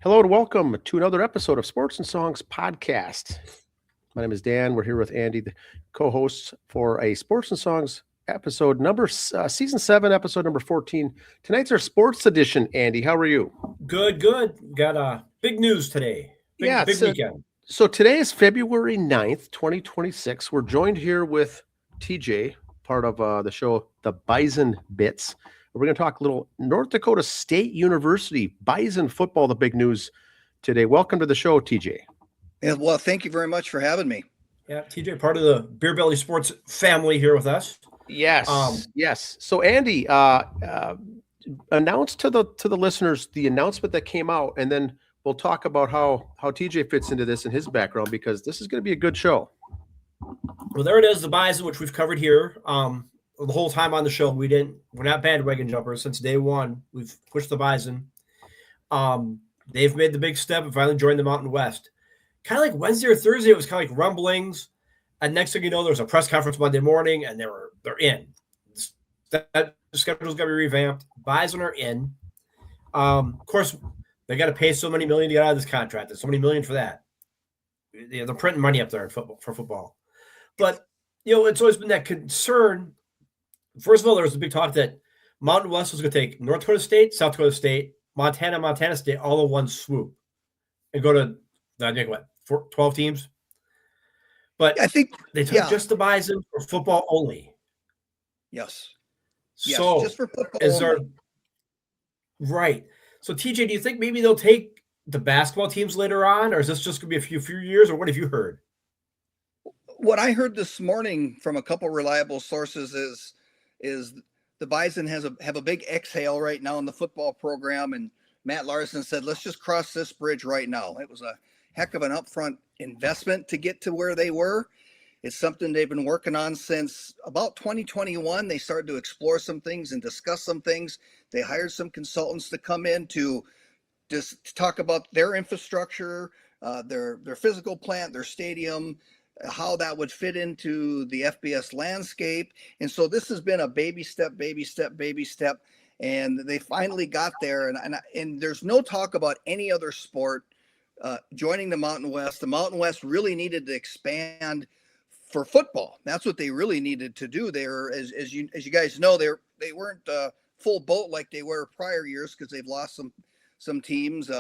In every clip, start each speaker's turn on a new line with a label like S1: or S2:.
S1: Hello and welcome to another episode of Sports and Songs Podcast. My name is Dan. We're here with Andy, the co-hosts for a Sports and Songs episode season 7, episode number 14. Tonight's our sports edition. Andy, how are you?
S2: Good. Got big news today. Big
S1: So,
S2: weekend.
S1: so today is February 9th, 2026. We're joined here with TJ, part of the show, the Bison Bitz. We're going to talk a little North Dakota State University Bison football, the big news today. Welcome to the show, TJ.
S3: Yeah, well, thank you very much for having me.
S2: Yeah, TJ, part of the Beer Belly Sports family here with us.
S1: Yes, yes. So Andy, announce to the listeners the announcement that came out, and then we'll talk about how TJ fits into this and his background, because this is going to be a good show.
S2: Well, there it is, the Bison, which we've covered here. The whole time on the show, we're not bandwagon jumpers. Since day one, we've pushed the Bison. They've made the big step and finally joined the Mountain West. Kind of like Wednesday or Thursday, it was kind of like rumblings. And next thing you know, there was a press conference Monday morning, and they're in. That schedule's got to be revamped. Bison are in. Of course, they got to pay so many million to get out of this contract. There's so many million for that. They're printing money up there in football. But it's always been that concern. First of all, there was a big talk that Mountain West was going to take North Dakota State, South Dakota State, Montana State, all in one swoop, and go to, I think, 12 teams. But
S3: I think
S2: they took just the Bison for football only.
S3: Yes.
S2: So
S3: just for football only.
S2: Right. So TJ, do you think maybe they'll take the basketball teams later on, or is this just going to be a few years, or what have you heard?
S3: What I heard this morning from a couple reliable sources is the Bison have a big exhale right now in the football program, and Matt Larson said, let's just cross this bridge right now. It was a heck of an upfront investment to get to where they were. It's something they've been working on since about 2021. They started to explore some things and discuss some things. They hired some consultants to come in to just talk about their infrastructure, their physical plant, their stadium, how that would fit into the FBS landscape. And so this has been a baby step, and they finally got there. And there's no talk about any other sport joining the Mountain West. The Mountain West really needed to expand for football. That's what they really needed to do. They were, as you guys know, they weren't full boat like they were prior years, because they've lost some teams,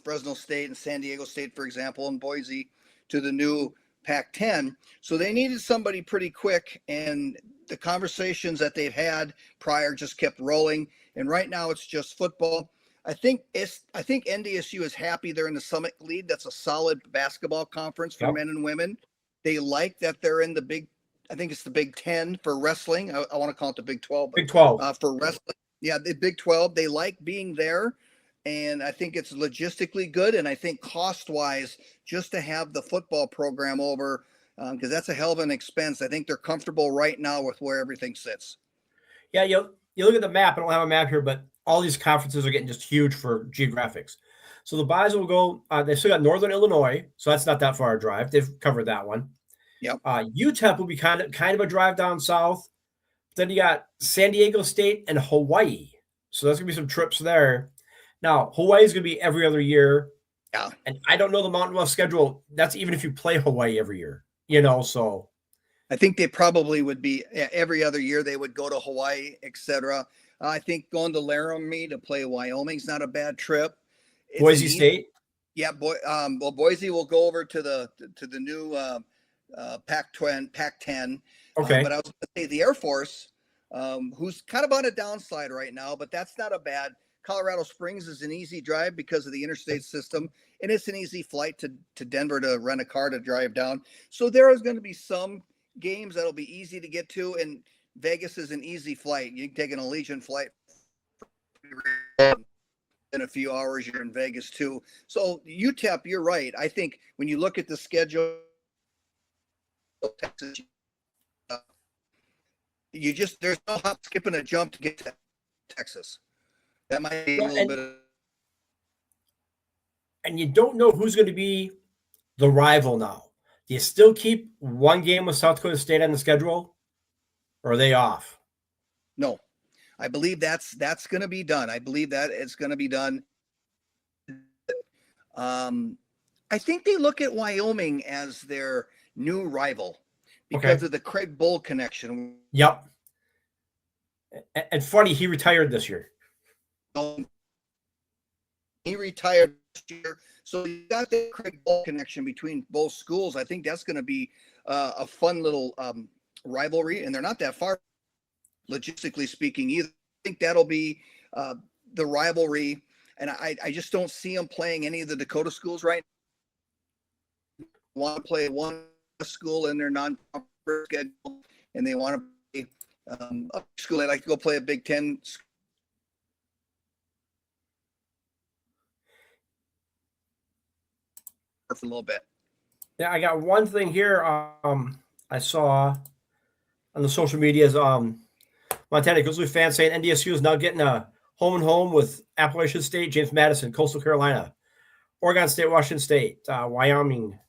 S3: Fresno State and San Diego State, for example, and Boise to the new Pac-10. So they needed somebody pretty quick, and the conversations that they've had prior just kept rolling. And right now it's just football. I think NDSU is happy they're in the Summit League. That's a solid basketball conference for men and women. They like that they're in I think it's the Big 10 for wrestling. I want to call it the Big 12.
S2: Big 12.
S3: For wrestling. Yeah, the Big 12. They like being there. And I think it's logistically good. And I think cost-wise, just to have the football program over, because that's a hell of an expense. I think they're comfortable right now with where everything sits.
S2: Yeah, you look at the map. I don't have a map here, but all these conferences are getting just huge for geographics. So the Bison will go, they've still got Northern Illinois, so that's not that far a drive. They've covered that one.
S3: Yep.
S2: UTEP will be kind of a drive down south. Then you got San Diego State and Hawaii. So there's going to be some trips there. Now, Hawaii is going to be every other year.
S3: Yeah.
S2: And I don't know the Mountain West schedule. That's even if you play Hawaii every year, so.
S3: I think they probably would be every other year. They would go to Hawaii, etc. I think going to Laramie to play Wyoming's not a bad trip.
S2: Boise State.
S3: Yeah. Well, Boise will go over to the new Pac-10.
S2: Okay.
S3: But I was going to say the Air Force, who's kind of on a downslide right now, but that's not a bad. Colorado Springs is an easy drive because of the interstate system, and it's an easy flight to Denver to rent a car to drive down. So there is going to be some games that'll be easy to get to, and Vegas is an easy flight. You can take an Allegiant flight in a few hours, you're in Vegas too. So UTEP, you're right. I think when you look at the schedule, Texas, there's no hop, skip, and a jump to get to Texas. That might be a little bit.
S2: And you don't know who's going to be the rival now. Do you still keep one game with South Dakota State on the schedule, or are they off?
S3: No, I believe that's going to be done. I believe that it's going to be done. I think they look at Wyoming as their new rival because of the Craig Bull connection.
S2: Yep. And funny, he retired this year.
S3: He retired this year. So you got the Craig Bull connection between both schools. I think that's going to be a fun little rivalry, and they're not that far, logistically speaking, either. I think that'll be the rivalry, and I just don't see them playing any of the Dakota schools right now. Want to play one school in their non-conference schedule, and they want to play a school. They like to go play a Big Ten school. A little bit.
S2: Yeah, I got one thing here. I saw on the social medias. Montana Grizzly fans saying NDSU is now getting a home and home with Appalachian State, James Madison, Coastal Carolina, Oregon State, Washington State, Wyoming,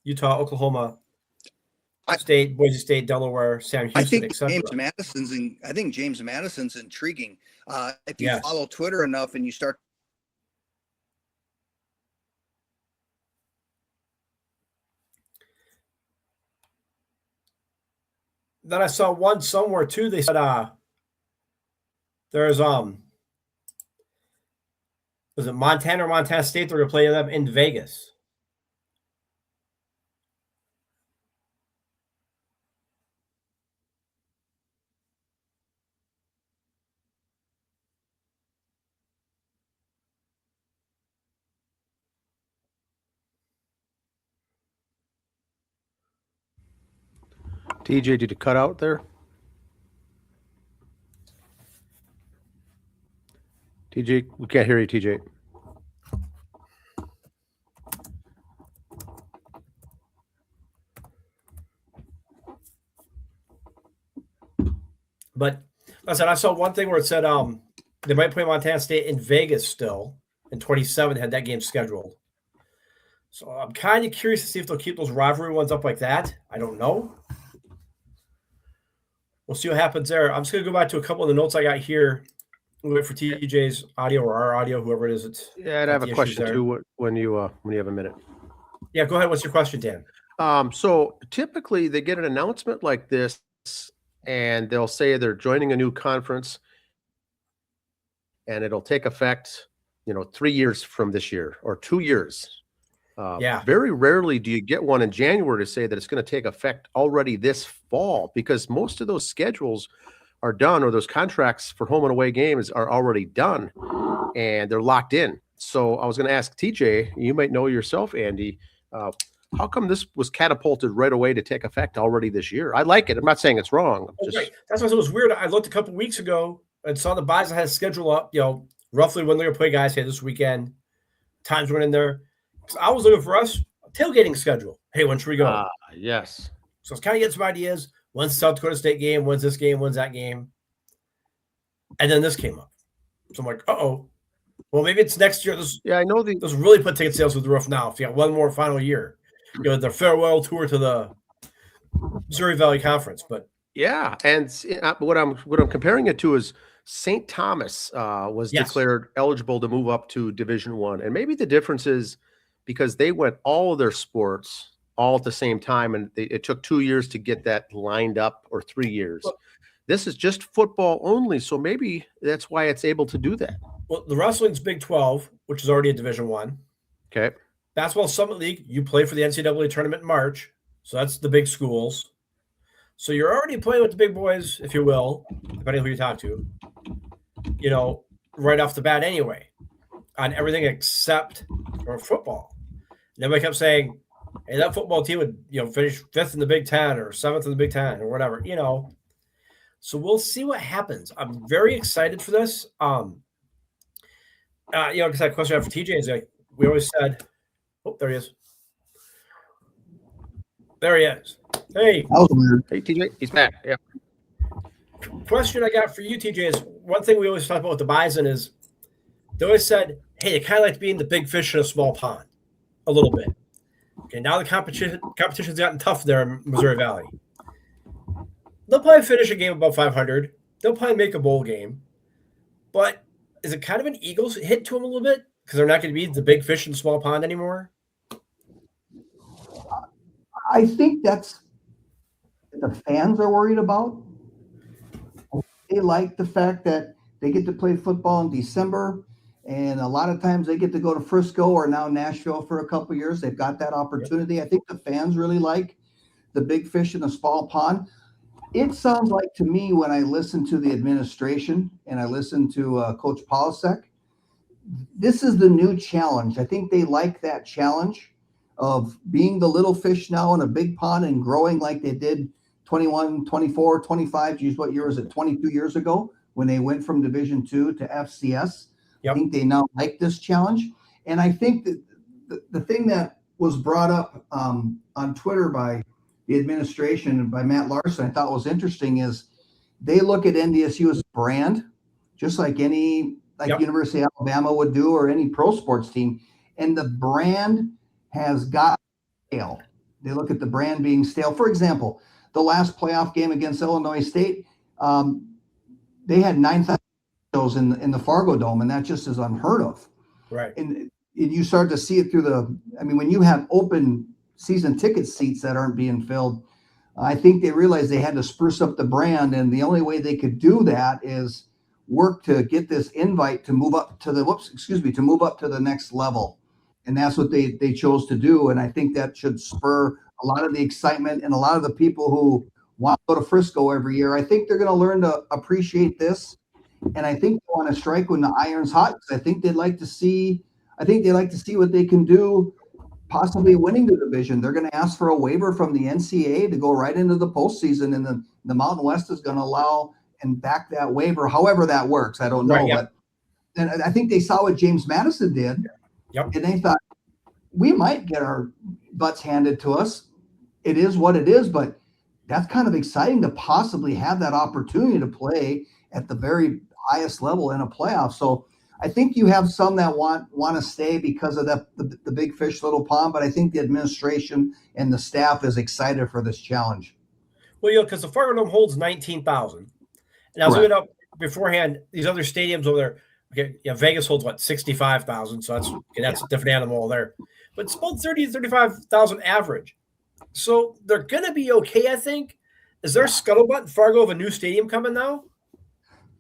S2: Utah, Oklahoma State, Boise State, Delaware, Sam Houston, etc.
S3: I think James Madison's intriguing. If you follow Twitter enough and you start.
S2: Then I saw one somewhere too. They said there's was it Montana or Montana State? They're gonna play them in Vegas.
S1: TJ, did you cut out there? TJ, we can't hear you, TJ.
S2: But I said I saw one thing where it said they might play Montana State in Vegas still in 27. Had that game scheduled. So I'm kind of curious to see if they'll keep those rivalry ones up like that. I don't know. We'll see what happens there. I'm just going to go back to a couple of the notes I got here. We'll wait for TJ's audio or our audio, whoever it is.
S1: I'd have a question too when you have a minute.
S2: Yeah, go ahead. What's your question, Dan?
S1: So typically they get an announcement like this, and they'll say they're joining a new conference, and it'll take effect, 3 years from this year or 2 years. Very rarely do you get one in January to say that it's going to take effect already this fall, because most of those schedules are done, or those contracts for home and away games are already done and they're locked in. So I was going to ask TJ, you might know yourself, Andy, how come this was catapulted right away to take effect already this year? I like it. I'm not saying it's wrong.
S2: Right. That's why it was weird. I looked a couple weeks ago and saw the Bison had a schedule up, roughly when they're going to play guys here this weekend. Times went in there. I was looking for us a tailgating schedule. Hey, when should we go?
S1: Yes. So
S2: it's kind of getting some ideas. When's the South Dakota State game? When's this game? When's that game? And then this came up. So I'm like, uh-oh. Well, maybe it's next year.
S1: I know
S2: those really put ticket sales through the roof now. If you got one more final year, the farewell tour to the Missouri Valley Conference. But
S1: yeah, and what I'm comparing it to is St. Thomas was declared eligible to move up to Division I, and maybe the difference is because they went all of their sports all at the same time, and it took 2 years to get that lined up, or 3 years. Well, this is just football only, so maybe that's why it's able to do that.
S2: Well, the wrestling's Big 12, which is already a Division I.
S1: Okay.
S2: Basketball Summit League, you play for the NCAA tournament in March, so that's the big schools. So you're already playing with the big boys, if you will, depending on who you talk to, right off the bat anyway, on everything except for football. And everybody kept saying, hey, that football team would, finish 5th in the Big Ten or 7th in the Big Ten or whatever, So we'll see what happens. I'm very excited for this. Because that question I have for TJ is like, we always said, oh, there he is. There he is. Hey.
S1: Hey, TJ. He's back. Yeah.
S2: Question I got for you, TJ, is one thing we always talk about with the Bison is they always said, hey, they kind of like being the big fish in a small pond a little bit. Okay, now the competition's gotten tough there in Missouri Valley. They'll probably finish a game above 500. They'll probably make a bowl game. But is it kind of an Eagles hit to them a little bit? because they're not going to be the big fish in small pond anymore?
S4: I think that's the fans are worried about. They like the fact that they get to play football in December, and a lot of times they get to go to Frisco or now Nashville for a couple of years. They've got that opportunity. I think the fans really like the big fish in the small pond. It sounds like to me when I listen to the administration and I listen to Coach Polasek, this is the new challenge. I think they like that challenge of being the little fish now in a big pond and growing like they did 21, 24, 25, geez, what year was it? 22 years ago when they went from Division II to FCS.
S2: Yep.
S4: I think they now like this challenge. And I think that the thing that was brought up on Twitter by the administration and by Matt Larson, I thought was interesting is they look at NDSU as a brand, just like any University of Alabama would do or any pro sports team. And the brand has got stale. They look at the brand being stale. For example, the last playoff game against Illinois State, they had 9,000 in the Fargo Dome, and that just is unheard of.
S2: Right.
S4: And you start to see it through when you have open season ticket seats that aren't being filled, I think they realized they had to spruce up the brand, and the only way they could do that is work to get this invite to move up to the next level. And that's what they chose to do. And I think that should spur a lot of the excitement and a lot of the people who want to go to Frisco every year. I think they're going to learn to appreciate this. And I think they want to strike when the iron's hot. I think they'd like to see what they can do, possibly winning the division. They're going to ask for a waiver from the NCAA to go right into the postseason, and the Mountain West is going to allow and back that waiver, however that works. I don't know, but and I think they saw what James Madison did, and they thought we might get our butts handed to us. It is what it is, but that's kind of exciting to possibly have that opportunity to play at the very highest level in a playoff. So I think you have some that want to stay because of the big fish little pond, but I think the administration and the staff is excited for this challenge.
S2: Well, because the Fargo Dome holds 19,000. And I was looking up beforehand, these other stadiums over there. Okay, Vegas holds 65,000, so that's a different animal there. But it's about 30,000 to 35,000 average. So they're gonna be okay, I think. Is there scuttlebutt in Fargo of a new stadium coming now?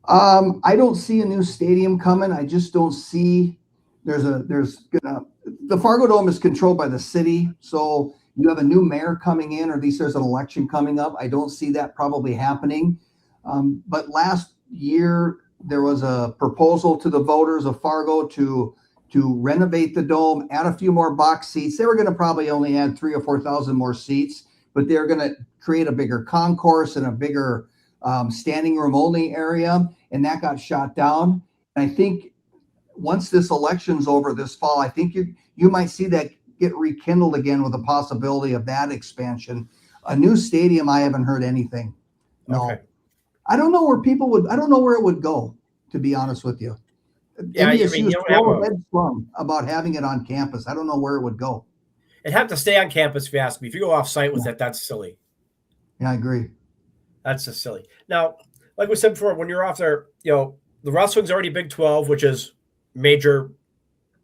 S4: I don't see a new stadium coming. I just don't see the Fargo Dome is controlled by the city, so you have a new mayor coming in, or at least there's an election coming up. I don't see that probably happening. But last year there was a proposal to the voters of Fargo to renovate the dome, add a few more box seats. They were going to probably only add 3,000 or 4,000 more seats, but they're going to create a bigger concourse and a bigger standing room only area, and that got shot down. And I think once this election's over this fall, I think you might see that get rekindled again with the possibility of that expansion. A new stadium, I haven't heard anything. No. Okay. I don't know where it would go, to be honest with you.
S2: Yeah,
S4: NDSU is so headstrong about having it on campus. I don't know where it would go.
S2: It'd have to stay on campus if you ask me. If you go off site with it, that's silly.
S4: Yeah, I agree.
S2: That's just silly. Now, like we said before, when you're off there, the wrestling's already Big 12, which is major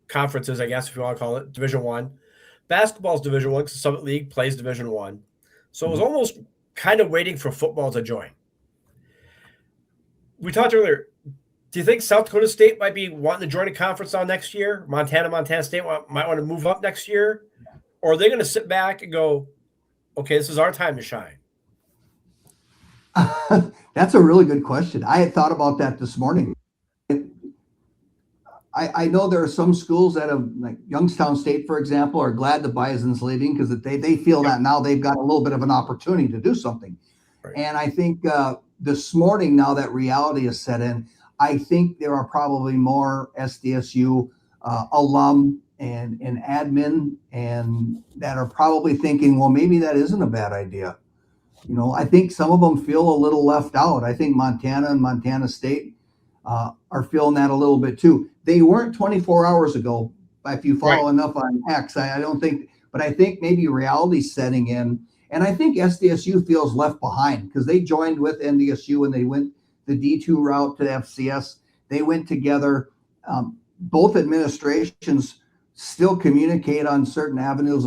S2: conferences, I guess, if you want to call it, Division I. Basketball's Division I, because Summit League plays Division I. So it was almost kind of waiting for football to join. We talked earlier. Do you think South Dakota State might be wanting to join a conference now next year? Montana State might want to move up next year? Or are they going to sit back and go, okay, this is our time to shine?
S4: That's a really good question. I had thought about that this morning. I know there are some schools that have, like Youngstown State, for example, are glad the Bison's leaving because they feel that now they've got a little bit of an opportunity to do something. Right. And I think this morning, now that reality is set in, I think there are probably more SDSU alum and admin and that are probably thinking, well, maybe that isn't a bad idea. I think some of them feel a little left out. I think Montana and Montana State are feeling that a little bit too. They weren't 24 hours ago. If you follow enough on X, I don't think, but I think maybe reality's setting in. And I think SDSU feels left behind because they joined with NDSU when they went the D2 route to FCS. They went together. both administrations still communicate on certain avenues,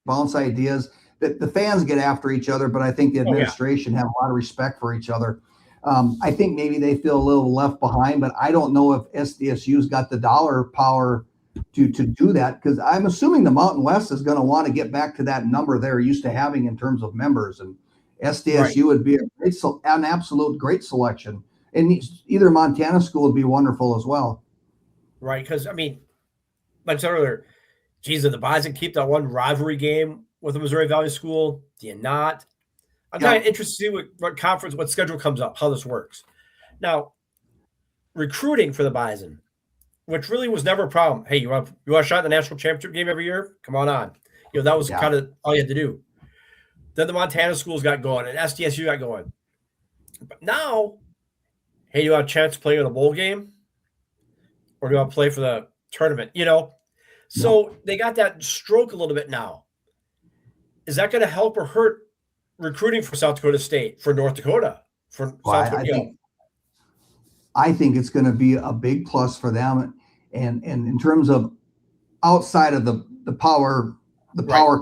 S4: bounce ideas. That the fans get after each other, but I think the administration have a lot of respect for each other. I think maybe they feel a little left behind, but I don't know if SDSU's got the dollar power to do that, because I'm assuming the Mountain West is going to want to get back to that number they're used to having in terms of members, and SDSU would be an absolute great selection, and either Montana school would be wonderful as well.
S2: Right, because I mean, like I said earlier, geez, did the Bison keep that one rivalry game with the Missouri Valley School? Do you not? I'm kind of interested to see what schedule comes up, how this works. Now, recruiting for the Bison, which really was never a problem. Hey, you want a shot at the national championship game every year? Come on. That was kind of all you had to do. Then the Montana schools got going and SDSU got going. But now, hey, you want a chance to play in a bowl game? Or do you want to play for the tournament? So they got that stroke a little bit now. Is that going to help or hurt recruiting for South Dakota State, for North Dakota, for South Dakota?
S4: I think it's going to be a big plus for them. And in terms of outside of the power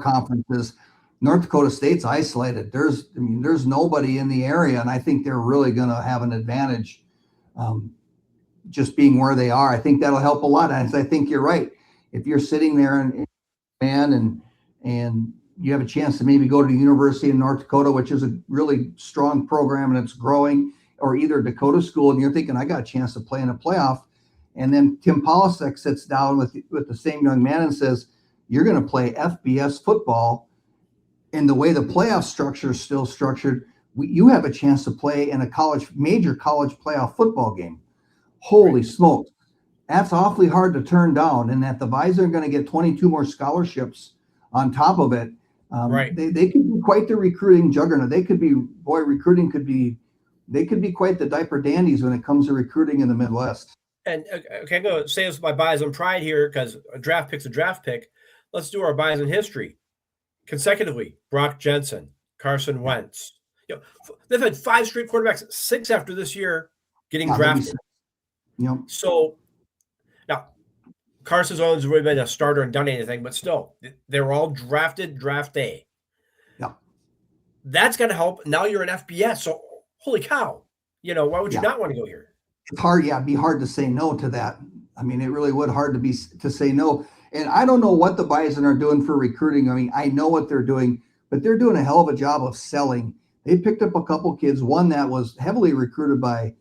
S4: conferences, North Dakota State's isolated. There's nobody in the area, and I think they're really going to have an advantage just being where they are. I think that'll help a lot. And I think you're right. If you're sitting there and you have a chance to maybe go to the University of North Dakota, which is a really strong program and it's growing, or either Dakota school, and you're thinking, I got a chance to play in a playoff. And then Tim Polasek sits down with the same young man and says, you're going to play FBS football. And the way the playoff structure is still structured, you have a chance to play in a major college playoff football game. Holy smokes. That's awfully hard to turn down. And that the Bison are going to get 22 more scholarships on top of it. They could be quite the recruiting juggernaut. They could be quite the diaper dandies when it comes to recruiting in the Midwest.
S2: And okay, I'm going to say this with my Bison pride here, because a draft pick's a draft pick. Let's do our Bison history consecutively. Brock Jensen, Carson Wentz. They've had 5 straight quarterbacks, 6 after this year getting drafted. So now Carson's always really been a starter and done anything, but still, they were all drafted draft day.
S4: Yeah,
S2: that's going to help. Now you're an FBS, so holy cow! Why would you not want to go here?
S4: It's hard. Yeah, it'd be hard to say no to that. I mean, it really would hard to say no. And I don't know what the Bison are doing for recruiting. I mean, I know what they're doing, but they're doing a hell of a job of selling. They picked up a couple kids. One that was heavily recruited by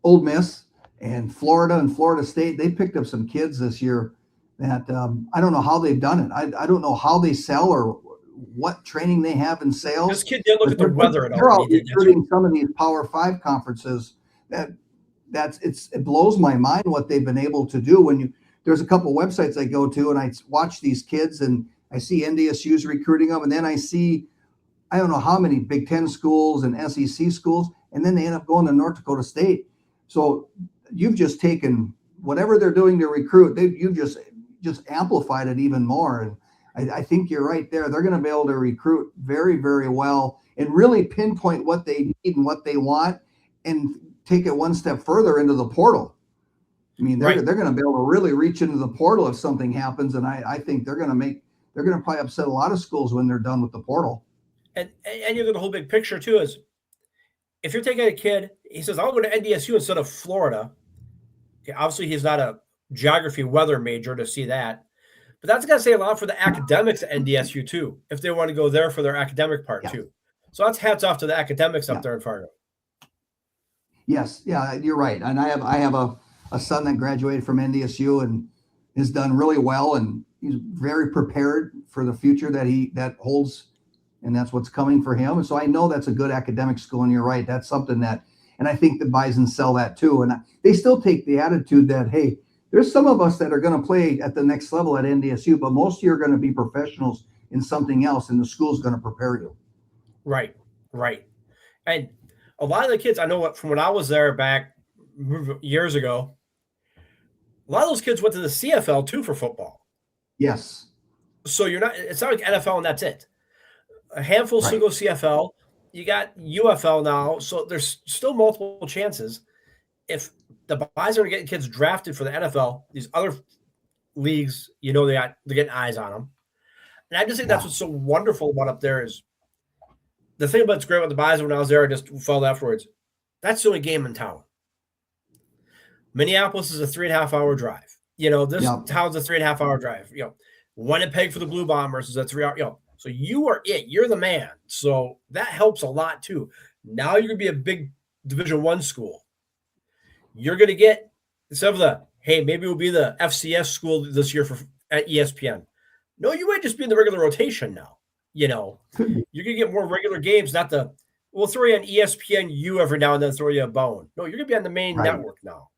S4: Ole Miss and Florida and Florida State. They picked up some kids this year that I don't know how they've done it. I don't know how they sell or what training they have in sales.
S2: This kid didn't look at the weather at all.
S4: They're out recruiting some of these Power 5 conferences. It blows my mind what they've been able to do. There's a couple websites I go to and I watch these kids and I see NDSU's recruiting them, and then I see I don't know how many Big Ten schools and SEC schools, and then they end up going to North Dakota State. So you've just taken whatever they're doing to recruit, you've just amplified it even more. And I think you're right there. They're going to be able to recruit very, very well and really pinpoint what they need and what they want, and take it one step further into the portal. I mean, they're going to be able to really reach into the portal if something happens, and I think they're going to probably upset a lot of schools when they're done with the portal.
S2: And you look at the whole big picture too. Is if you're taking a kid, he says, "I'll go to NDSU instead of Florida." Okay, obviously, he's not a geography weather major to see that, but that's going to say a lot for the academics at NDSU too, if they want to go there for their academic part too. So that's hats off to the academics up there in Fargo.
S4: Yes, yeah, you're right. And I have a son that graduated from NDSU and has done really well, and he's very prepared for the future that holds, and that's what's coming for him. And so I know that's a good academic school, and you're right. That's something and I think the Bison sell that too. And they still take the attitude that, hey, there's some of us that are going to play at the next level at NDSU, but most of you are going to be professionals in something else, and the school's going to prepare you.
S2: Right. And a lot of the kids, I know from when I was there back years ago, a lot of those kids went to the CFL too for football.
S4: Yes.
S2: So it's not like NFL and that's it. A handful still go CFL. You got UFL now, so there's still multiple chances. If the Bison are getting kids drafted for the NFL. These other leagues, they're getting eyes on them. And I just think that's what's so wonderful about up there is the thing about it's great about the Bison when I was there, I just felt afterwards. That's the only game in town. Minneapolis is a 3.5 hour drive. This town's a 3.5 hour drive. Winnipeg for the Blue Bombers is a 3 hour. So you are it. You're the man. So that helps a lot too. Now you're gonna be a big Division I school. You're gonna get instead of the maybe we'll be the FCS school this year at ESPN. No, you might just be in the regular rotation now. You're gonna get more regular games, not we'll throw you on ESPN every now and then throw you a bone. No, you're gonna be on the main network now.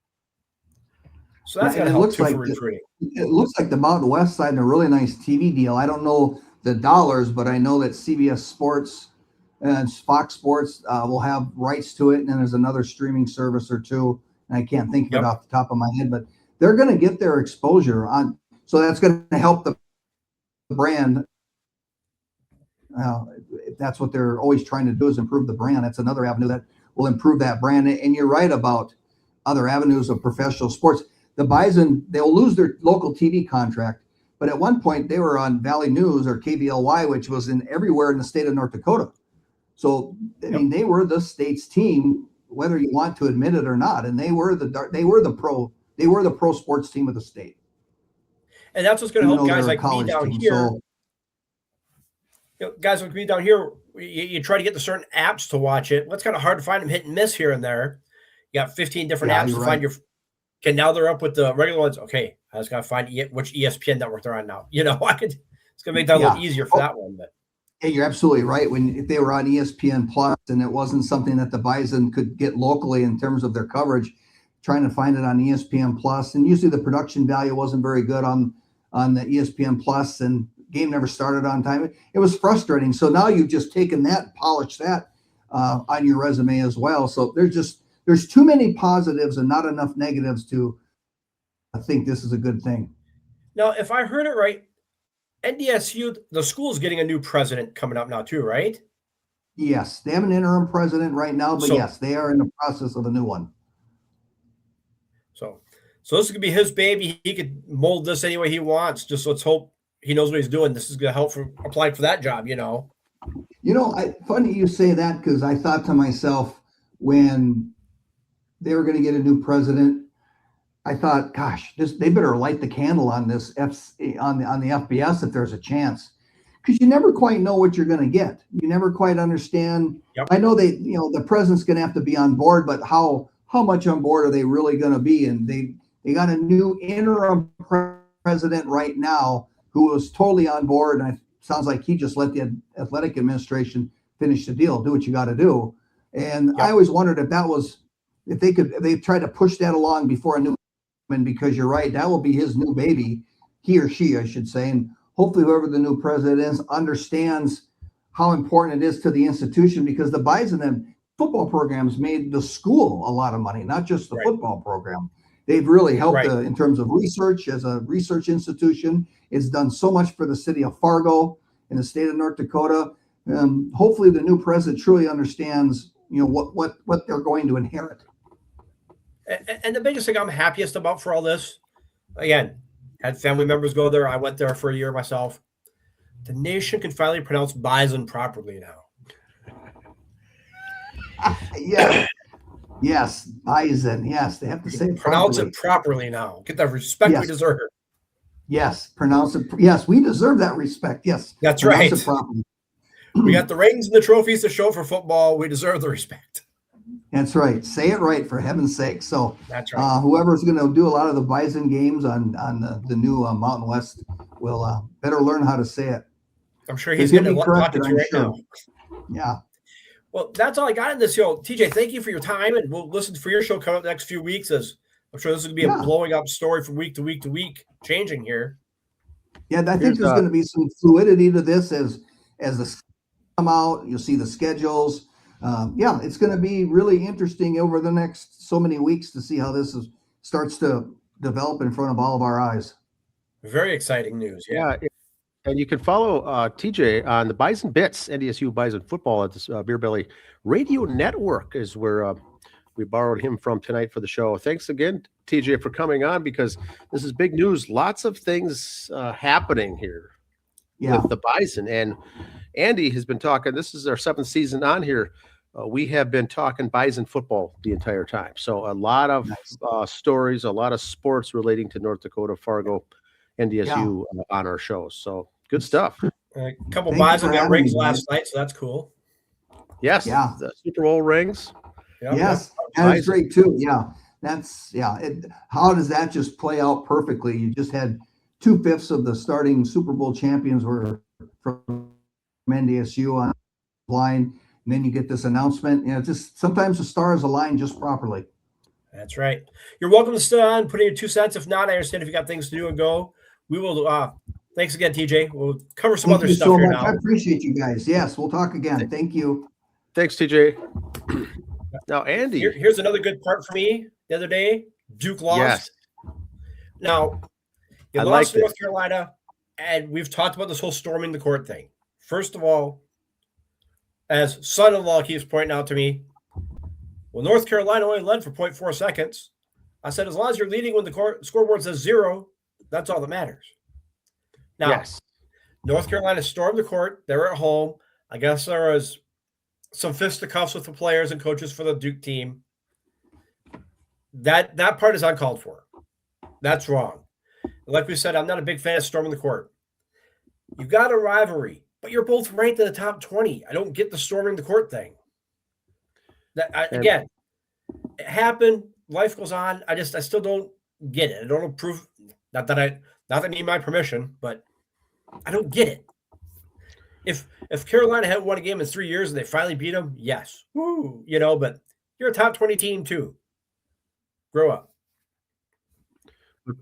S2: So that's gonna help too for recruiting.
S4: It looks like the Mountain West signed a really nice TV deal. I don't know the dollars, but I know that CBS Sports and Fox Sports will have rights to it, and then there's another streaming service or two, and I can't think of it off the top of my head, but they're going to get their exposure on. So that's going to help the brand. If that's what they're always trying to do is improve the brand. That's another avenue that will improve that brand. And you're right about other avenues of professional sports. The Bison, they'll lose their local TV contract, but at one point they were on Valley News or KBLY, which was everywhere in the state of North Dakota. So I mean, they were the state's team, whether you want to admit it or not, and they were the pro sports team of the state.
S2: And that's what's going to help guys like me down here. Guys like me down here, you try to get the certain apps to watch it. Well, it's kind of hard to find them hit and miss here and there. You got 15 different apps to find your. Okay, now they're up with the regular ones. Okay, I just got to find which ESPN network they're on now. It's going to make that a little easier for that one. But
S4: yeah, you're absolutely right. If they were on ESPN Plus and it wasn't something that the Bison could get locally in terms of their coverage, trying to find it on ESPN Plus, and usually the production value wasn't very good on the ESPN Plus, and game never started on time. It was frustrating. So now you've just taken that, polished that on your resume as well. So there's too many positives and not enough negatives to think this is a good thing.
S2: Now, if I heard it right, NDSU, the school's getting a new president coming up now too, right?
S4: Yes, they have an interim president right now, but yes, they are in the process of a new one.
S2: So this could be his baby. He could mold this any way he wants. Just let's hope he knows what he's doing. This is going to help for applying for that job,
S4: Funny you say that, because I thought to myself when they were going to get a new president, I thought, gosh, they better light the candle on this on the FBS if there's a chance, because you never quite know what you're going to get. You never quite understand.
S2: Yep.
S4: I know the president's going to have to be on board, but how much on board are they really going to be? And they got a new interim president right now who was totally on board, and it sounds like he just let the athletic administration finish the deal, do what you got to do. And I always wondered if they tried to push that along before a new, because you're right, that will be his new baby, he or she, I should say. And hopefully whoever the new president is understands how important it is to the institution, because the Bison and football programs made the school a lot of money, not just the football program. They've really helped in terms of research as a research institution. It's done so much for the city of Fargo in the state of North Dakota. Hopefully the new president truly understands, what they're going to inherit.
S2: And the biggest thing I'm happiest about for all this, again, had family members go there. I went there for a year myself. The nation can finally pronounce Bison properly now.
S4: Yeah. Yes, Bison. Yes, they have to say it
S2: pronounce
S4: properly.
S2: It properly now. Get the respect we deserve.
S4: Yes, pronounce it. Yes, we deserve that respect. Yes,
S2: that's right.
S4: It properly.
S2: We got the rings and the trophies to show for football. We deserve the respect.
S4: That's right. Say it right, for heaven's sake. So
S2: that's right.
S4: Whoever's going to do a lot of the Bison games on the new Mountain West will better learn how to say it.
S2: I'm sure he's going to talk to you right now.
S4: Yeah.
S2: Well, that's all I got in this show. TJ, thank you for your time, and we'll listen for your show coming up the next few weeks, as I'm sure this is going to be a blowing up story from week to week to week, changing here.
S4: Yeah, I think there's going to be some fluidity to this as the come out. You'll see the schedules. It's going to be really interesting over the next so many weeks to see how this starts to develop in front of all of our eyes.
S2: Very exciting news.
S1: Yeah. And you can follow TJ on the Bison Bitz, NDSU Bison football at the Beer Belly Radio Network is where we borrowed him from tonight for the show. Thanks again, TJ, for coming on, because this is big news. Lots of things happening here with the Bison. And Andy has been talking. This is our 7th season on here. We have been talking Bison football the entire time. So a lot of stories, a lot of sports relating to North Dakota, Fargo, NDSU on our shows. So good stuff.
S2: A couple Bison got rings last night, so that's cool.
S1: Yes.
S4: Yeah.
S1: The Super Bowl rings.
S2: Yep.
S4: Yes. That is great too. Yeah. That's how does that just play out perfectly? You just had 2/5 of the starting Super Bowl champions were from NDSU on line, and then you get this announcement. Just sometimes the stars align just properly.
S2: That's right. You're welcome to stay on, put in your 2 cents. If not, I understand if you got things to do and go. We will. Thanks again, TJ. We'll cover some other stuff here now.
S4: I appreciate you guys. Yes, we'll talk again. Thank you.
S1: Thanks, TJ. Now, Andy.
S2: Here's another good part for me. The other day, Duke lost.
S1: Yes.
S2: Now, you lost to North Carolina, and we've talked about this whole storming the court thing. First of all, as son-in-law keeps pointing out to me, well, North Carolina only led for 0.4 seconds. I said, as long as you're leading when the scoreboard says 0, that's all that matters. Now, North Carolina stormed the court. They were at home. I guess there was some fisticuffs with the players and coaches for the Duke team. That part is uncalled for. That's wrong. Like we said, I'm not a big fan of storming the court. You've got a rivalry, but you're both ranked in the top 20. I don't get the storming the court thing. Again, it happened. Life goes on. I still don't get it. I don't approve. Not that I need my permission, but I don't get it. If Carolina hadn't won a game in 3 years and they finally beat them, yes. Woo, but you're a top 20 team too. Grow up.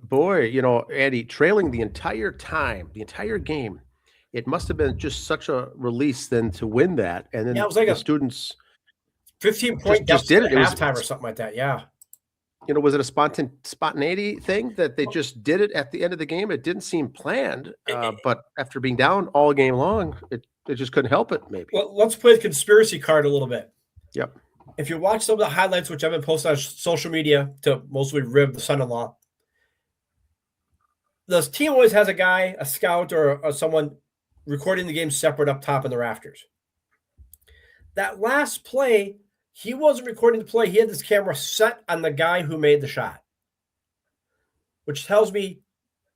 S1: Boy, Andy, trailing the entire time, the entire game, it must have been just such a release then to win that. And then
S2: it was like
S1: the students
S2: 15-point
S1: just did it. It was
S2: halftime or something like that. Yeah.
S1: Was it a spontaneity thing that they just did it at the end of the game? It didn't seem planned, but after being down all game long, it just couldn't help it, maybe.
S2: Well, let's play the conspiracy card a little bit.
S1: Yep.
S2: If you watch some of the highlights, which I've been posting on social media to mostly rib the son-in-law, the team always has a guy, a scout, or someone recording the game separate up top in the rafters. That last play, he wasn't recording the play. He had this camera set on the guy who made the shot, which tells me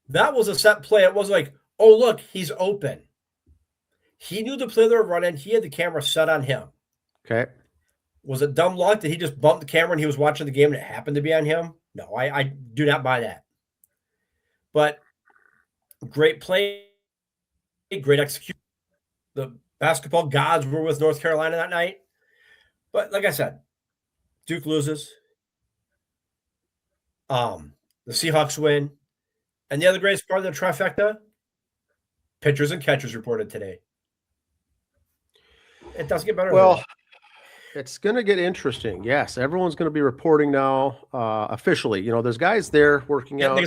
S2: that was a set play. It wasn't like, oh, look, he's open. He knew the play they were running. He had the camera set on him.
S1: Okay.
S2: Was it dumb luck? Did he just bump the camera and he was watching the game and it happened to be on him? No, I do not buy that. But great play, great execution. The basketball gods were with North Carolina that night. But like I said, Duke loses. The Seahawks win. And the other greatest part of the trifecta, pitchers and catchers reported today. It doesn't get better.
S1: Well, it's going to get interesting. Yes, everyone's going to be reporting now officially. There's guys there working out.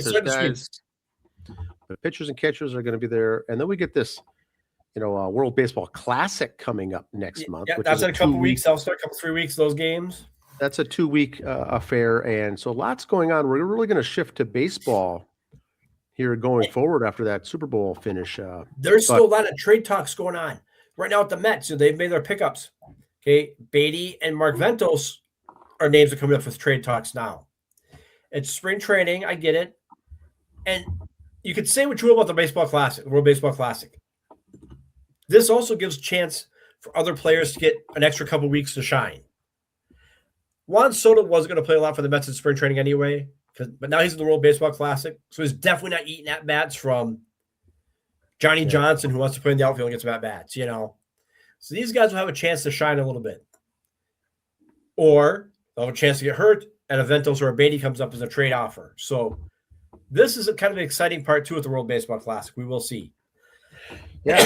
S1: The pitchers and catchers are going to be there. And then we get this, World Baseball Classic coming up next month.
S2: Yeah, that's in a couple weeks. I'll start a couple, 3 weeks, those games.
S1: That's a 2-week affair. And so lots going on. We're really going to shift to baseball here going forward after that Super Bowl finish.
S2: There's still a lot of trade talks going on. Right now at the Mets, they've made their pickups. Okay, Beatty and Mark Ventos are names that are coming up with trade talks now. It's spring training. I get it. And you could say what you will about the Baseball Classic, the World Baseball Classic. This also gives chance for other players to get an extra couple weeks to shine. Juan Soto was going to play a lot for the Mets in spring training anyway, but now he's in the World Baseball Classic, so he's definitely not eating at-bats from Johnny Johnson, who wants to play in the outfield and gets some at-bats, So these guys will have a chance to shine a little bit. Or they'll have a chance to get hurt, and a Ventos or a Beatty comes up as a trade offer. So this is a kind of an exciting part, too, at the World Baseball Classic. We will see.
S1: Yeah,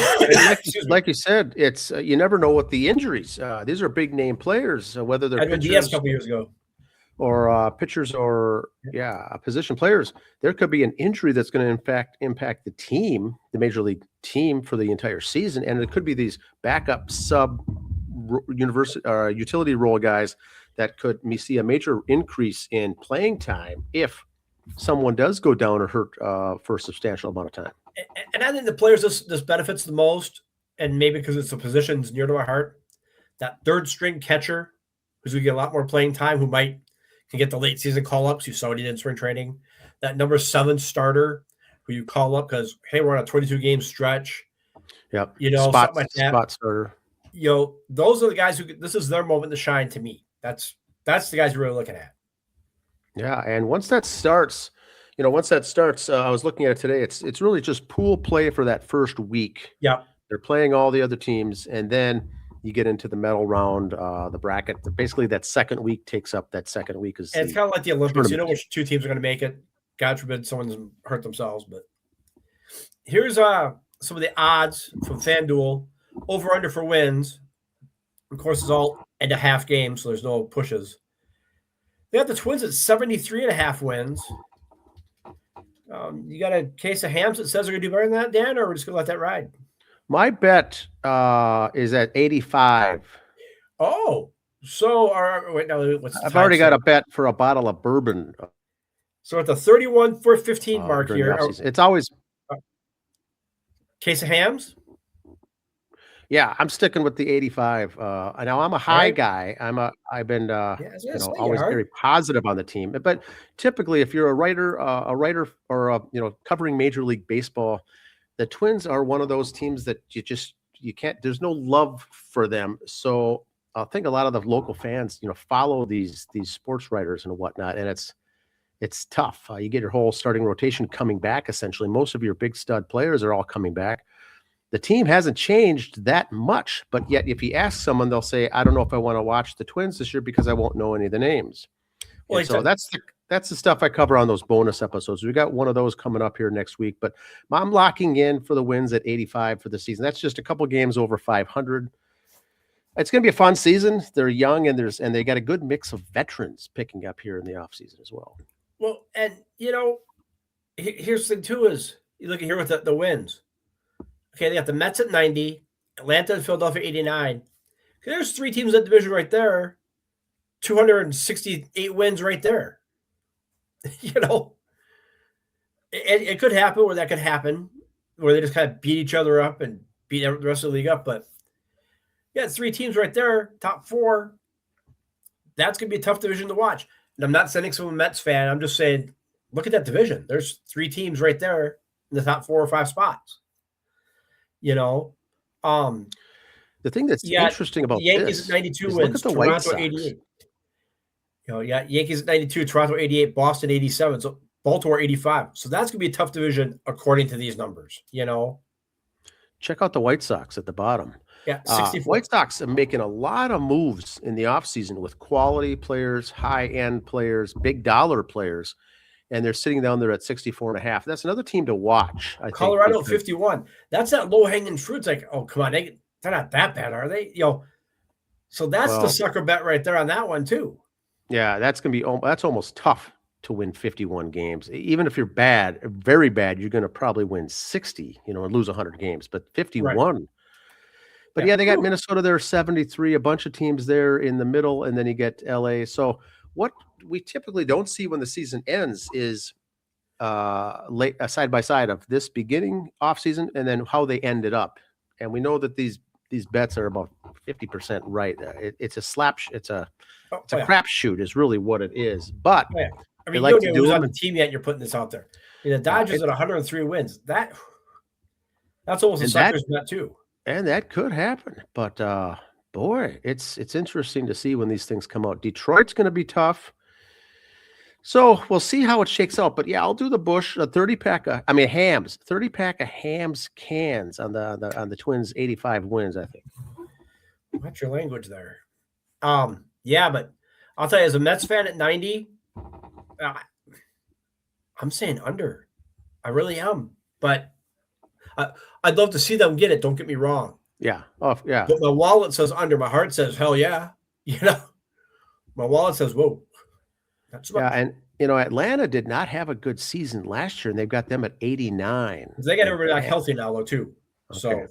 S1: like you said, it's you never know what the injuries. These are big name players, whether they're pitchers
S2: a couple years ago,
S1: or pitchers, or position players. There could be an injury that's going to in fact impact the team, the major league team, for the entire season, and it could be these backup sub university utility role guys that could see a major increase in playing time if someone does go down or hurt for a substantial amount of time.
S2: And I think the players this benefits the most, and maybe because it's a position near to my heart, that third string catcher who's going to get a lot more playing time, who can get the late season call ups. You saw what he did in spring training. That number 7 starter who you call up because, hey, we're on a 22 game stretch.
S1: Yep.
S2: Something like that.
S1: Spot starter.
S2: Those are the guys this is their moment to shine to me. That's the guys you're really looking at.
S1: Yeah, and once that starts, I was looking at it today. It's really just pool play for that first week.
S2: Yeah,
S1: they're playing all the other teams, and then you get into the medal round, the bracket. Basically, that second week takes up that second week.
S2: And it's kind of like the Olympics.
S1: Tournament.
S2: You know which 2 teams are going to make it. God forbid someone's hurt themselves. But here's some of the odds from FanDuel. Over under for wins. Of course, it's all end of half games, so there's no pushes. They have the Twins at 73.5 wins. You got a case of hams that says they're going to do better than that, Dan, or we're just going to let that ride?
S1: My bet is at 85.
S2: Oh, so wait, no,
S1: I've already got a bet for a bottle of bourbon.
S2: So at the 31-15 mark here,
S1: it's always
S2: case of hams.
S1: Yeah, I'm sticking with the 85. Now I'm a high guy. I've been always very positive on the team. But typically, if you're a writer or covering Major League Baseball, the Twins are one of those teams that you can't. There's no love for them. So I think a lot of the local fans, follow these sports writers and whatnot, and it's tough. You get your whole starting rotation coming back. Essentially, most of your big stud players are all coming back. The team hasn't changed that much, but yet if you ask someone, they'll say, I don't know if I want to watch the Twins this year because I won't know any of the names. Well, so that's the stuff I cover on those bonus episodes. We got one of those coming up here next week, but I'm locking in for the wins at 85 for the season. That's just a couple games over 500. It's going to be a fun season. They're young and they got a good mix of veterans picking up here in the offseason as well.
S2: Well, and here's the thing too is you look at here with the wins. Okay, they got the Mets at 90, Atlanta and Philadelphia 89. There's 3 teams in that division right there, 268 wins right there. It could happen where that could happen, where they just kind of beat each other up and beat the rest of the league up. But yeah, 3 teams right there, top 4. That's going to be a tough division to watch. And I'm not saying I'm a Mets fan. I'm just saying, look at that division. There's 3 teams right there in the top 4 or 5 spots. The
S1: thing that's interesting about
S2: Yankees
S1: this
S2: at 92
S1: is
S2: wins,
S1: look at the
S2: Toronto
S1: White Sox.
S2: 88. Yankees at 92, Toronto 88, Boston 87, so Baltimore 85. So that's going to be a tough division according to these numbers,
S1: Check out the White Sox at the bottom.
S2: Yeah, 64.
S1: White Sox are making a lot of moves in the offseason with quality players, high-end players, big dollar players, and they're sitting down there at 64.5. That's another team to watch. I
S2: Colorado
S1: think,
S2: 51. That's that low-hanging fruit. It's like, oh, come on, they're not that bad, are they? So that's the sucker bet right there on that one too.
S1: Yeah, that's almost tough to win 51 games. Even if you're bad, very bad, you're going to probably win 60, and lose 100 games. But 51. Right. But yeah, they got Minnesota there, 73, a bunch of teams there in the middle, and then you get LA. So what we typically don't see when the season ends is a side by side of this beginning off season and then how they ended up. And we know that these bets are about 50% right. It's a crapshoot is really what it is. But
S2: I mean, you don't know on the team yet. You're putting this out there. The Dodgers at 103 wins. That's almost a sucker's bet too.
S1: And that could happen. But boy, it's interesting to see when these things come out. Detroit's going to be tough. So we'll see how it shakes out. But yeah, I'll do the Busch, a 30-pack of hams, 30-pack of hams cans on the Twins 85 wins, I think.
S2: What's your language there? Yeah, but I'll tell you, as a Mets fan at 90, I'm saying under. I really am. But I'd love to see them get it. Don't get me wrong.
S1: Yeah. Oh, yeah.
S2: But my wallet says under. My heart says, hell yeah. My wallet says, whoa.
S1: And Atlanta did not have a good season last year, and they've got them at 89.
S2: They got everybody healthy now, though, too. Okay. So,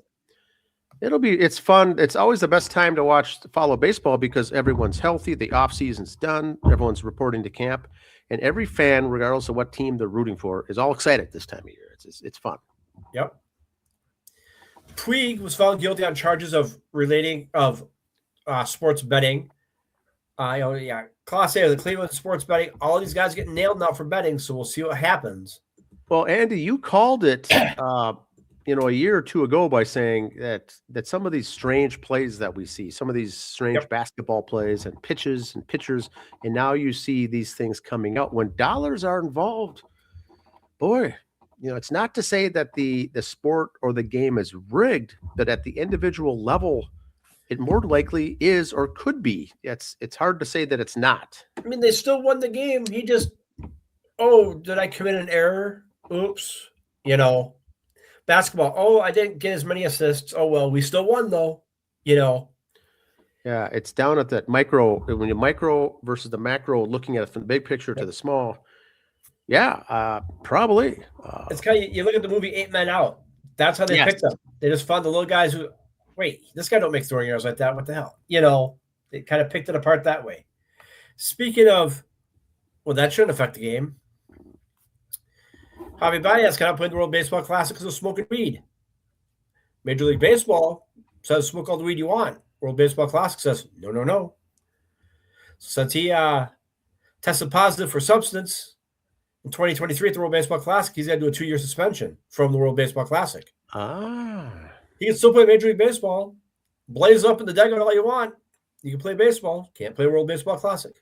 S1: It's fun. It's always the best time to follow baseball because everyone's healthy. The off season's done. Everyone's reporting to camp, and every fan, regardless of what team they're rooting for, is all excited this time of year. It's fun.
S2: Yep. Puig was found guilty on charges of sports betting. Class A, the Cleveland sports betting. All these guys getting nailed now for betting, so we'll see what happens.
S1: Well, Andy, you called it, a year or two ago by saying that some of these strange plays that we see, some of these strange basketball plays and pitches and pitchers, and now you see these things coming out when dollars are involved. Boy, it's not to say that the sport or the game is rigged, but at the individual level, it more likely is or could be. It's hard to say that it's not.
S2: I mean, they still won the game. He just, did I commit an error? Oops. Basketball. I didn't get as many assists. Oh, well, we still won though.
S1: Yeah, it's down at that micro, when you micro versus the macro, looking at it from the big picture to the small. Yeah, probably.
S2: It's kind of, you look at the movie 8 Men Out. That's how they picked them. They just found the little guys who, wait, this guy don't make throwing errors like that. What the hell? They kind of picked it apart that way. Speaking of, that shouldn't affect the game. Javi Baez cannot play in the World Baseball Classic because of smoking weed. Major League Baseball says smoke all the weed you want. World Baseball Classic says no. Since he tested positive for substance in 2023 at the World Baseball Classic, he's got to do a 2-year suspension from the World Baseball Classic. He can still play Major League Baseball. Blaze up in the dugout all you want. You can play baseball. Can't play World Baseball Classic.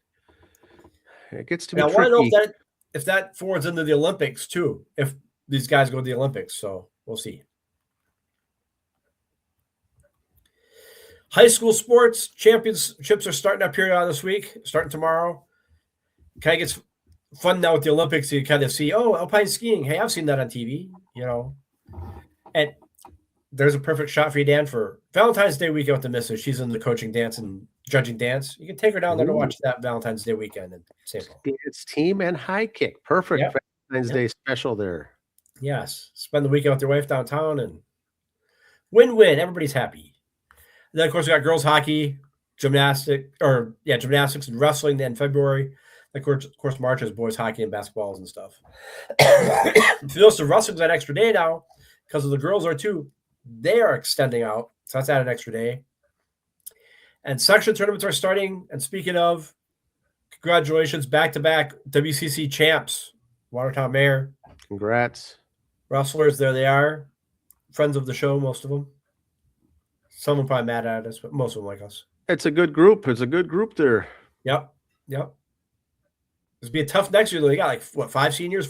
S1: It gets to be
S2: tricky.
S1: I want to
S2: know if that forwards into the Olympics too, if these guys go to the Olympics. So we'll see. High school sports championships are starting up here this week, starting tomorrow. Kind of gets fun now with the Olympics. You kind of see, alpine skiing. Hey, I've seen that on TV, And there's a perfect shot for you, Dan, for Valentine's Day weekend with the missus. She's in the coaching dance and judging dance. You can take her down there to watch that Valentine's Day weekend in St. Paul.
S1: It's team and high kick. Perfect Valentine's Day special there.
S2: Yes. Spend the weekend with your wife downtown and win-win. Everybody's happy. And then, of course, we got girls hockey, gymnastics and wrestling then February. Of course, March is boys hockey and basketballs and stuff. For those of wrestling's that extra day now because of the girls are too. They are extending out. So that's at an extra day. And section tournaments are starting. And speaking of, congratulations, back-to-back WCC champs, Watertown Mayor.
S1: Congrats.
S2: Wrestlers, there they are. Friends of the show, most of them. Some are probably mad at us, but most of them like us.
S1: It's a good group. It's a good group there.
S2: Yep. It's be a tough next year. They got 4 seniors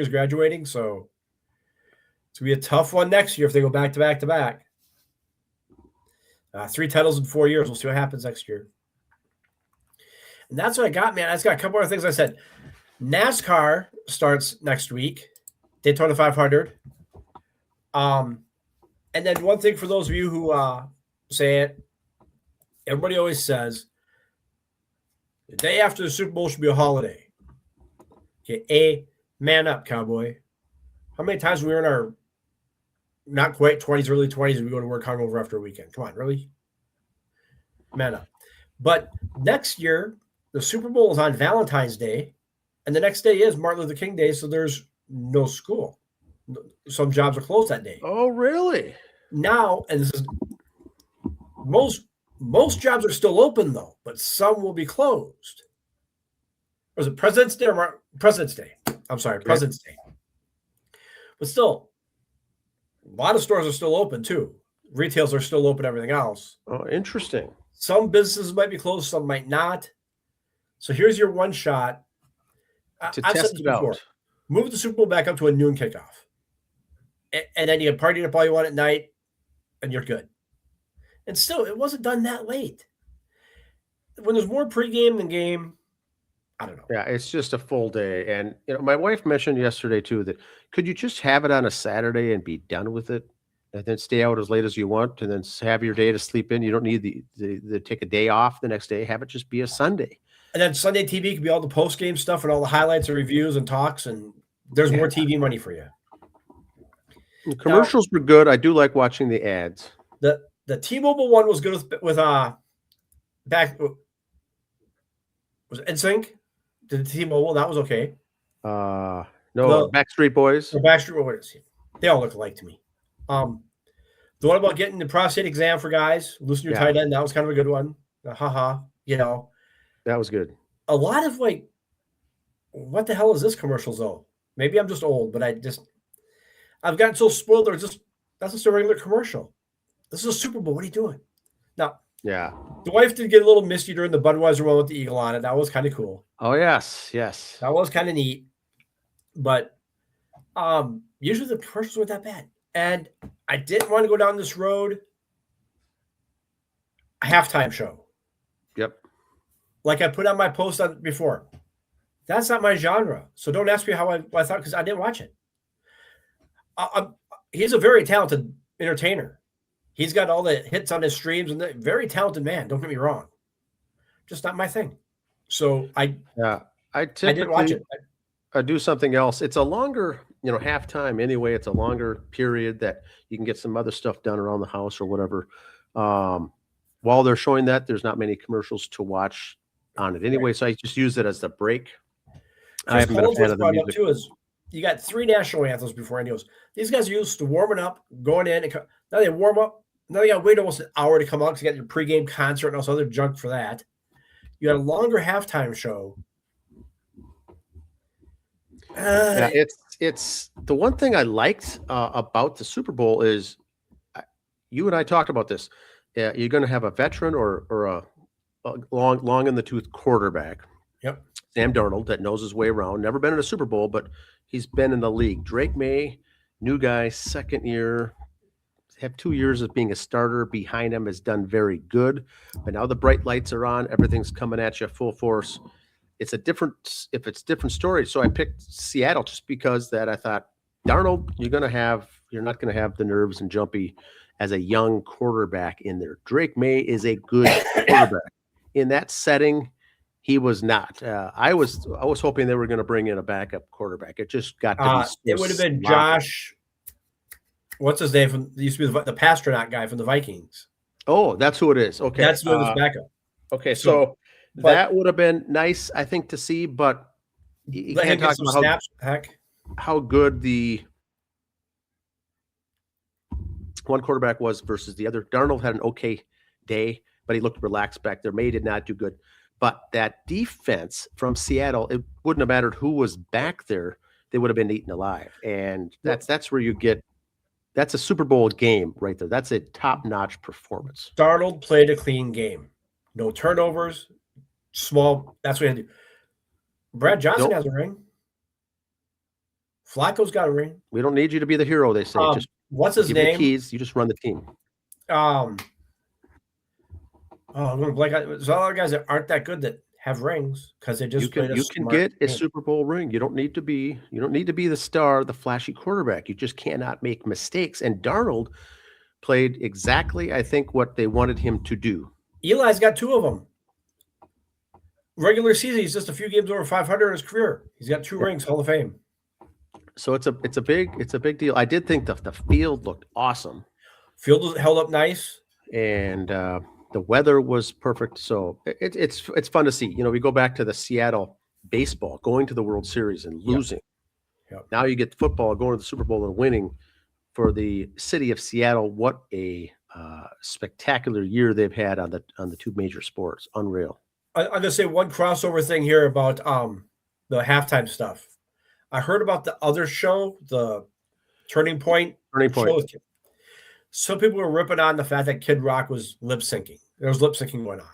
S2: graduating. So it's going to be a tough one next year if they go back to back to back. 3 titles in 4 years. We'll see what happens next year. And that's what I got, man. I just got a couple other things I said. NASCAR starts next week. Daytona 500. And then one thing for those of you who say it, everybody always says the day after the Super Bowl should be a holiday. Okay, man up, cowboy. How many times we were in our not quite 20s, early 20s, and we go to work hungover after a weekend? Come on, really? Man up. But next year, the Super Bowl is on Valentine's Day, and the next day is Martin Luther King Day, so there's no school. Some jobs are closed that day.
S1: Oh, really?
S2: Now, and this is most jobs are still open though, but some will be closed. Was it President's Day or President's Day? I'm sorry, President's Day. But still, a lot of stores are still open too. Retails are still open, everything else.
S1: Oh, interesting.
S2: Some businesses might be closed, some might not. So here's your one shot.
S1: I've test it out.
S2: Move the Super Bowl back up to a noon kickoff. And then you can party up all you want at night, and you're good. And still, it wasn't done that late. When there's more pregame than game, I don't know.
S1: Yeah, it's just a full day. And my wife mentioned yesterday too that could you just have it on a Saturday and be done with it, and then stay out as late as you want, and then have your day to sleep in. You don't need the take a day off the next day. Have it just be a Sunday.
S2: And then Sunday TV could be all the post game stuff and all the highlights and reviews and talks, and there's more TV money for you.
S1: The commercials were good. I do like watching the ads.
S2: The T-Mobile one was good with back. Was it NSYNC? Did the T-Mobile? That was okay.
S1: No,
S2: The-
S1: Backstreet Boys.
S2: The Backstreet Boys. They all look alike to me. The one about getting the prostate exam for guys, loosen your tight end. That was kind of a good one. Haha, you know.
S1: That was good.
S2: A lot of like, what the hell is this commercials though? Maybe I'm just old, but I've gotten so spoiled. That's just a regular commercial. This is a Super Bowl. What are you doing? Now,
S1: Yeah.
S2: the wife did get a little misty during the Budweiser one with the eagle on it. That was kind of cool.
S1: Oh yes.
S2: That was kind of neat. But usually the commercials weren't that bad. And I didn't want to go down this road. A halftime show.
S1: Yep.
S2: Like I put on my post on before. That's not my genre. So don't ask me how I thought, because I didn't watch it. He's a very talented entertainer. He's got all the hits on his streams and very talented man. Don't get me wrong. Just not my thing. So I didn't watch it.
S1: I do something else. It's a longer, halftime anyway. It's a longer period that you can get some other stuff done around the house or whatever. While they're showing that, there's not many commercials to watch on it anyway. So I just use it as the break. I haven't been a fan of the music.
S2: Too is you got 3 national anthems before any goes. These guys are used to warming up, going in, and now they warm up. Now they got to wait almost an hour to come out because you got your pregame concert and all this other junk for that. You got a longer halftime show.
S1: It's the one thing I liked about the Super Bowl is you and I talked about this. You're going to have a veteran or a long in the tooth quarterback.
S2: Yep.
S1: Sam Darnold that knows his way around. Never been in a Super Bowl, but he's been in the league. Drake May, new guy, second year. Have 2 years of being a starter behind him, has done very good. But now the bright lights are on. Everything's coming at you full force. It's a different story. So I picked Seattle just because that I thought Darnold, you're not going to have the nerves and jumpy as a young quarterback in there. Drake May is a good quarterback. In that setting, he was not. I was hoping they were going to bring in a backup quarterback. It just got to be.
S2: It would have been Josh. What's his name? Used to be the Pasternak guy from the Vikings.
S1: Oh, that's who it is. Okay,
S2: that's who was backup.
S1: Okay, so that would have been nice, I think, to see. But you can't talk about how good the one quarterback was versus the other. Darnold had an okay day, but he looked relaxed back there. May did not do good. But that defense from Seattle, it wouldn't have mattered who was back there. They would have been eaten alive. And that's where you get – that's a Super Bowl game right there. That's a top-notch performance.
S2: Darnold played a clean game. No turnovers, small – that's what he had to do. Brad Johnson has a ring. Flacco's got a ring.
S1: We don't need you to be the hero, they say. Just
S2: what's his name?
S1: The keys. You just run the team.
S2: I'm going to blank out. There's a lot of guys that aren't that good that have rings because they just
S1: you can get a Super Bowl ring. You don't need to be the star, the flashy quarterback. You just cannot make mistakes. And Darnold played exactly, I think, what they wanted him to do.
S2: Eli's got 2 of them. Regular season, he's just a few games over 500 in his career. He's got 2 rings, Hall of Fame.
S1: So it's a big deal. I did think the field looked awesome.
S2: Field was held up nice,
S1: and the weather was perfect. So it's fun to see. We go back to the Seattle baseball, going to the World Series and losing.
S2: Yep.
S1: Now you get football, going to the Super Bowl and winning for the city of Seattle. What a spectacular year they've had on the 2 major sports. Unreal.
S2: I'm going to say one crossover thing here about the halftime stuff. I heard about the other show, the Turning Point. Some people were ripping on the fact that Kid Rock was lip syncing. There was lip syncing going on.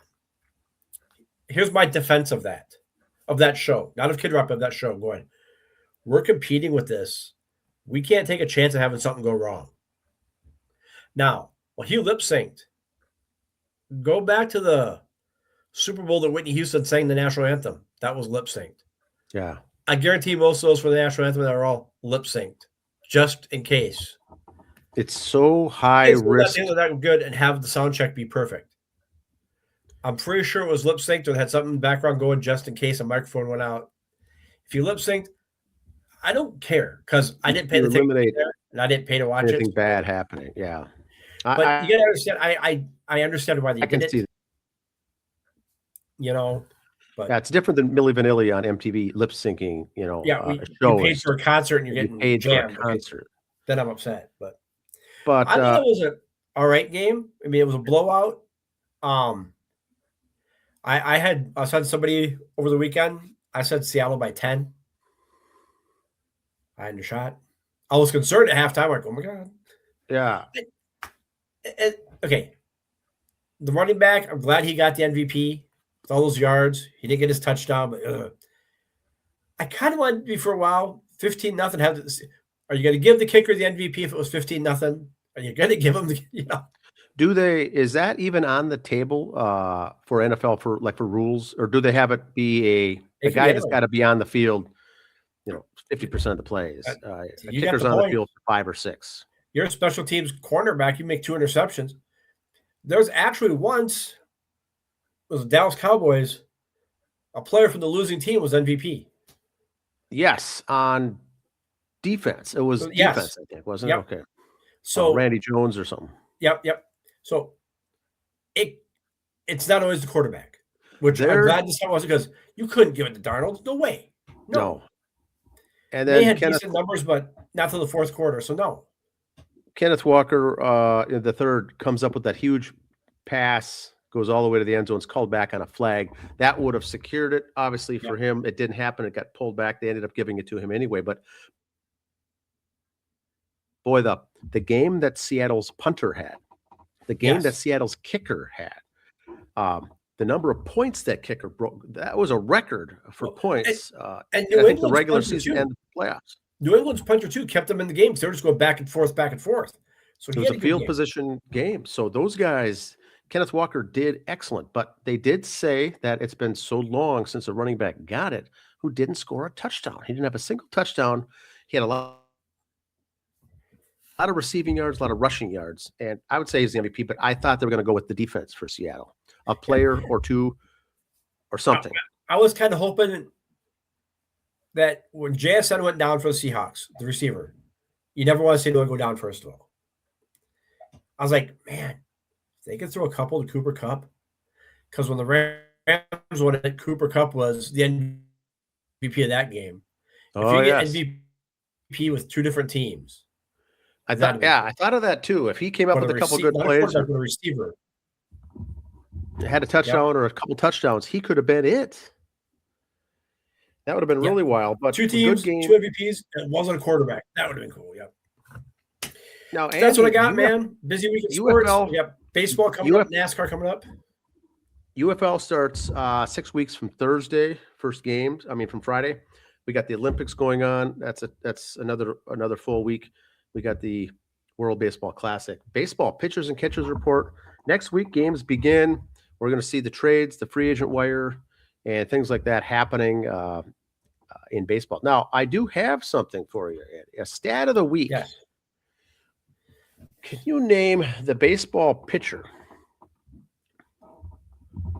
S2: Here's my defense of that show. Not of Kid Rock, but of that show. Going, we're competing with this. We can't take a chance of having something go wrong. Now, well, he lip synced. Go back to the Super Bowl that Whitney Houston sang the national anthem. That was lip synced.
S1: Yeah.
S2: I guarantee most of those for the national anthem are all lip synced, just in case.
S1: It's so high risk.
S2: That good and have the sound check be perfect. I'm pretty sure it was lip synced or had something in the background going just in case a microphone went out. If you lip synced, I don't care because I didn't pay the ticket and I didn't pay to watch
S1: anything bad happening. Yeah,
S2: But you got to understand, I understand why they
S1: I can
S2: did
S1: see
S2: it.
S1: that.
S2: You know, but
S1: Yeah, it's different than Milli Vanilli on MTV lip syncing. You know,
S2: yeah,
S1: a
S2: you
S1: show
S2: paid
S1: is
S2: for a concert and you're
S1: you
S2: getting
S1: paid for a
S2: jammed. Okay,
S1: concert.
S2: then I'm upset. But
S1: But
S2: I thought it was a all right game. I mean, it was a blowout. I said somebody over the weekend. I said Seattle by 10. I had a shot. I was concerned at halftime. Like, oh my god.
S1: yeah,
S2: Okay, the running back. I'm glad he got the MVP with all those yards. He didn't get his touchdown, but I kind of wanted to be for a while 15-0. Are you going to give the kicker the MVP if it was 15-0? Are you going to give him the?
S1: is that even on the table for NFL for rules, or do they have it be a guy that's got to be on the field? 50% of the plays. A kicker's on the field for 5 or 6.
S2: You're a special teams cornerback. You make 2 interceptions. There's actually once it was the Dallas Cowboys. A player from the losing team was MVP.
S1: Yes, on defense. It was defense, I think, wasn't it? Okay.
S2: So
S1: Randy Jones or something.
S2: Yep. So it's not always the quarterback, which I'm glad this time wasn't, because you couldn't give it to Darnold. No way. No. And then they had decent numbers, but not till the fourth quarter. So no.
S1: Kenneth Walker, the third, comes up with that huge pass, goes all the way to the end zone. It's called back on a flag. That would have secured it. Obviously, for him, it didn't happen. It got pulled back. They ended up giving it to him anyway. But boy, the game that Seattle's punter had, the game that Seattle's kicker had, the number of points that kicker broke, that was a record for points.
S2: And
S1: I think the regular season and the playoffs.
S2: New England's punter too kept them in the game. They were just going back and forth. So
S1: it was a field position game. So those guys, Kenneth Walker did excellent, but they did say that it's been so long since a running back got it who didn't score a touchdown. He didn't have a single touchdown. He had a lot of receiving yards, a lot of rushing yards, and I would say he's the MVP, but I thought they were going to go with the defense for Seattle, a player or two or something.
S2: I was kind of hoping that when JSN went down for the Seahawks, the receiver, you never want to see anyone go down first of all. I was like, man, if they could throw a couple to Cooper Kupp, because when the Rams won it, Cooper Kupp was the MVP of that game. If you get MVP with 2 different teams,
S1: I thought of that too. If he came up with a couple good plays,
S2: or a receiver
S1: had a touchdown or a couple touchdowns, he could have been it. That would have been really wild. But
S2: 2 teams, 2 MVPs, and wasn't a quarterback. That would have been cool. Yep.
S1: Now,
S2: Andy, that's what I got, man. Busy week in sports. Yep. Baseball coming up, NASCAR coming up.
S1: UFL starts 6 weeks from Thursday. First games. From Friday. We got the Olympics going on. That's another full week. We got the World Baseball Classic. Baseball pitchers and catchers report. Next week, games begin. We're going to see the trades, the free agent wire, and things like that happening in baseball. Now, I do have something for you, Andy. A stat of the week.
S2: Yes.
S1: Can you name the baseball pitcher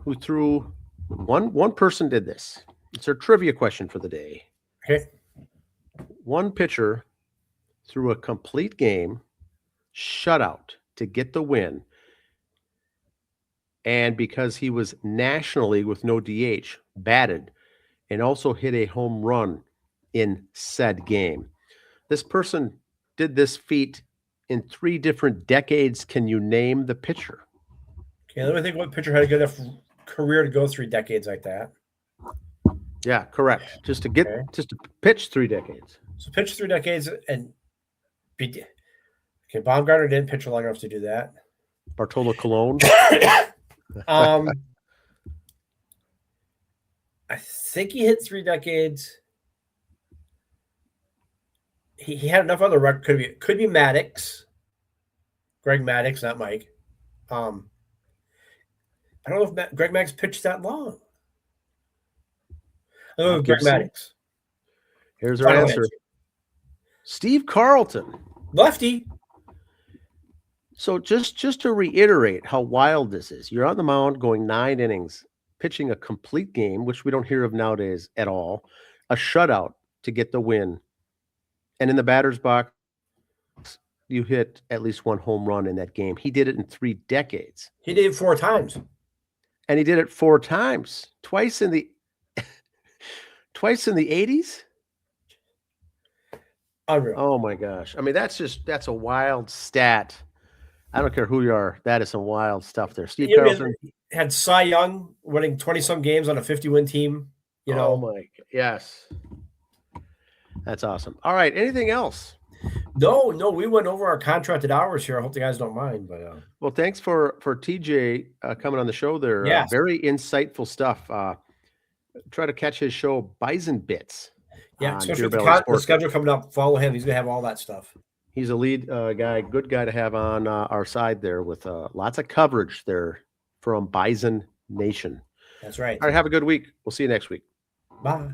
S1: who threw one person did this? It's our trivia question for the day.
S2: Okay.
S1: One pitcher threw a complete game shutout to get the win. And because he was nationally with no DH, batted and also hit a home run in said game. This person did this feat in 3 different decades. Can you name the pitcher?
S2: Okay, let me think what pitcher had a good enough career to go 3 decades like that.
S1: Yeah, correct. Just to pitch 3 decades.
S2: So pitch 3 decades and okay, Baumgartner didn't pitch long enough to do that.
S1: Bartolo Colon.
S2: I think he hit 3 decades. He had enough other record. Could be Maddox, Greg Maddox, not Mike. I don't know if Greg Maddox pitched that long. Oh, Greg Maddox.
S1: Here's our answer. Steve Carlton,
S2: lefty.
S1: So just to reiterate how wild this is, you're on the mound going 9 innings, pitching a complete game, which we don't hear of nowadays at all, a shutout to get the win. And in the batter's box, you hit at least one home run in that game. He did it in 3 decades.
S2: He did it 4 times.
S1: And he did it 4 times. Twice in the 80s?
S2: Unreal.
S1: Oh my gosh. I mean, that's a wild stat. I don't care who you are. That is some wild stuff there. Steve Carlson
S2: had Cy Young winning 20-some games on a 50-win team.
S1: Oh my, yes. That's awesome. All right. Anything else?
S2: No, we went over our contracted hours here. I hope the guys don't mind. But
S1: well, thanks for TJ coming on the show there.
S2: Yes.
S1: Very insightful stuff. Try to catch his show, Bison Bitz.
S2: Yeah, especially with the schedule coming up. Follow him. He's going to have all that stuff. He's
S1: a lead guy, good guy to have on our side there with lots of coverage there from Bison Nation.
S2: That's right.
S1: All right, have a good week. We'll see you next week.
S2: Bye.